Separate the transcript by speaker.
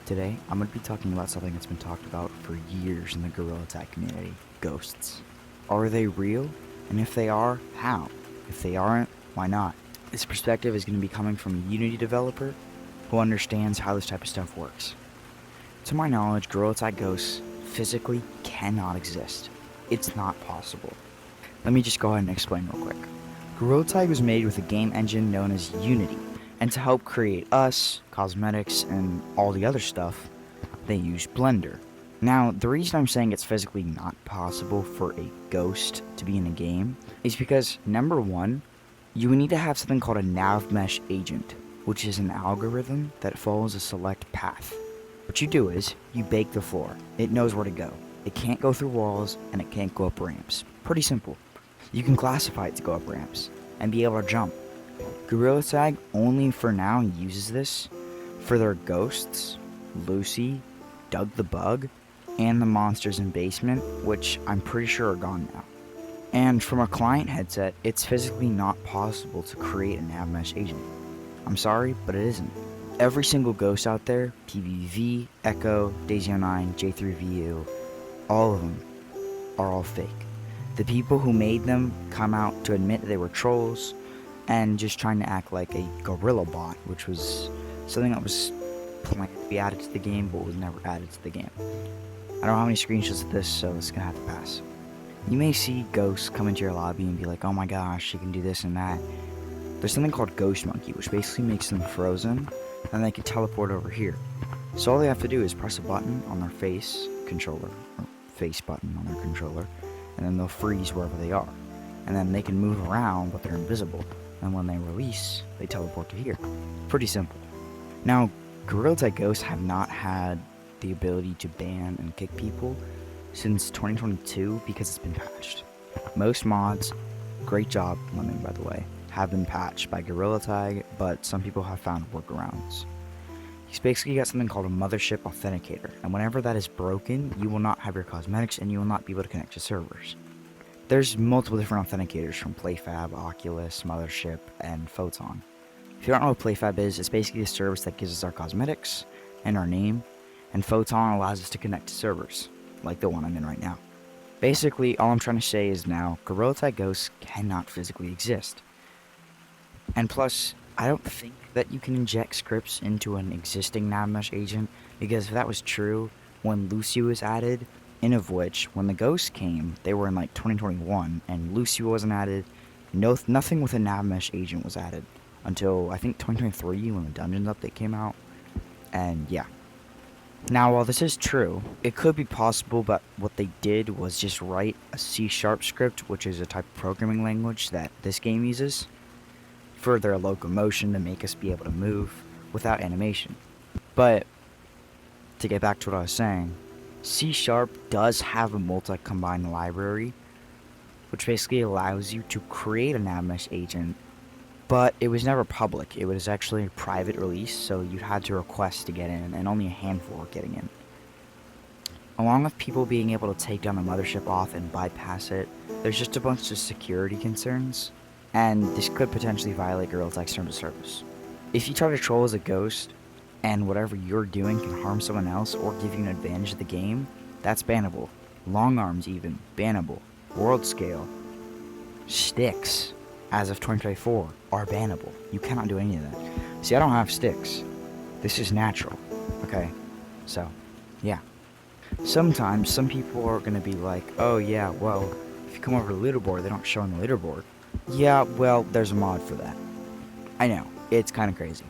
Speaker 1: Today, I'm going to be talking about something that's been talked about for years in the Gorilla Tag community, ghosts. Are they real? And if they are, how? If they aren't, why not? This perspective is going to be coming from a Unity developer who understands how this type of stuff works. To my knowledge, Gorilla Tag ghosts physically cannot exist. It's not possible. Let me just go ahead and explain real quick. Gorilla Tag was made with a game engine known as Unity, and to help create us, cosmetics, and all the other stuff, they use Blender. Now, the reason I'm saying it's physically not possible for a ghost to be in a game is because, number one, you would need to have something called a nav mesh agent, which is an algorithm that follows a select path. What you do is, you bake the floor. It knows where to go. It can't go through walls, and it can't go up ramps. Pretty simple. You can classify it to go up ramps, and be able to jump. Gorilla Tag only for now uses this for their ghosts, Lucy, Doug the Bug, and the monsters in basement, which I'm pretty sure are gone now. And from a client headset, it's physically not possible to create a nav mesh agent. I'm sorry, but it isn't. Every single ghost out there, PBBV, Echo, Daisy09, J3VU, all of them are all fake. The people who made them come out to admit they were trolls and just trying to act like a gorilla bot, which was something that was planned to be added to the game but was never added to the game. I don't have any screenshots of this, so it's gonna have to pass. You may see ghosts come into your lobby and be like, oh my gosh, you can do this and that. There's something called Ghost Monkey, which basically makes them frozen, and they can teleport over here. So all they have to do is press a button on their face controller, or face button on their controller, and then they'll freeze wherever they are. And then they can move around, but they're invisible. And when they release, they teleport to here. Pretty simple. Now, Gorilla Tag ghosts have not had the ability to ban and kick people since 2022 because it's been patched. Most mods, great job Lemming by the way, have been patched by Gorilla Tag, but some people have found workarounds. He's basically got something called a mothership authenticator, and whenever that is broken, you will not have your cosmetics and you will not be able to connect to servers. There's multiple different authenticators from PlayFab, Oculus, Mothership, and Photon. If you don't know what PlayFab is, it's basically a service that gives us our cosmetics and our name, and Photon allows us to connect to servers, like the one I'm in right now. Basically, all I'm trying to say is now, Gorilla Tag ghosts cannot physically exist. And plus, I don't think that you can inject scripts into an existing nav mesh agent, because if that was true, when Lucy was added, of which, when the ghosts came, they were in like 2021, and Lucy wasn't added. Nothing with a nav mesh agent was added until I think 2023 when the Dungeons update came out. And yeah. Now, while this is true, it could be possible, but what they did was just write a C# script, which is a type of programming language that this game uses, for their locomotion to make us be able to move without animation. But to get back to what I was saying, C# does have a multi-combined library, which basically allows you to create a nav mesh agent, but it was never public. It was actually a private release, so you had to request to get in, and only a handful were getting in. Along with people being able to take down the mothership off and bypass it, there's just a bunch of security concerns, and this could potentially violate Gorilla Tag's terms of service. If you try to troll as a ghost, and whatever you're doing can harm someone else or give you an advantage of the game, that's bannable. Long arms even, bannable. World scale, sticks, as of 2024, are bannable. You cannot do any of that. See, I don't have sticks. This is natural, okay? So, yeah. Sometimes, some people are gonna be like, oh yeah, well, if you come over to the leaderboard, they don't show on the leaderboard. Yeah, well, there's a mod for that. I know, it's kinda crazy.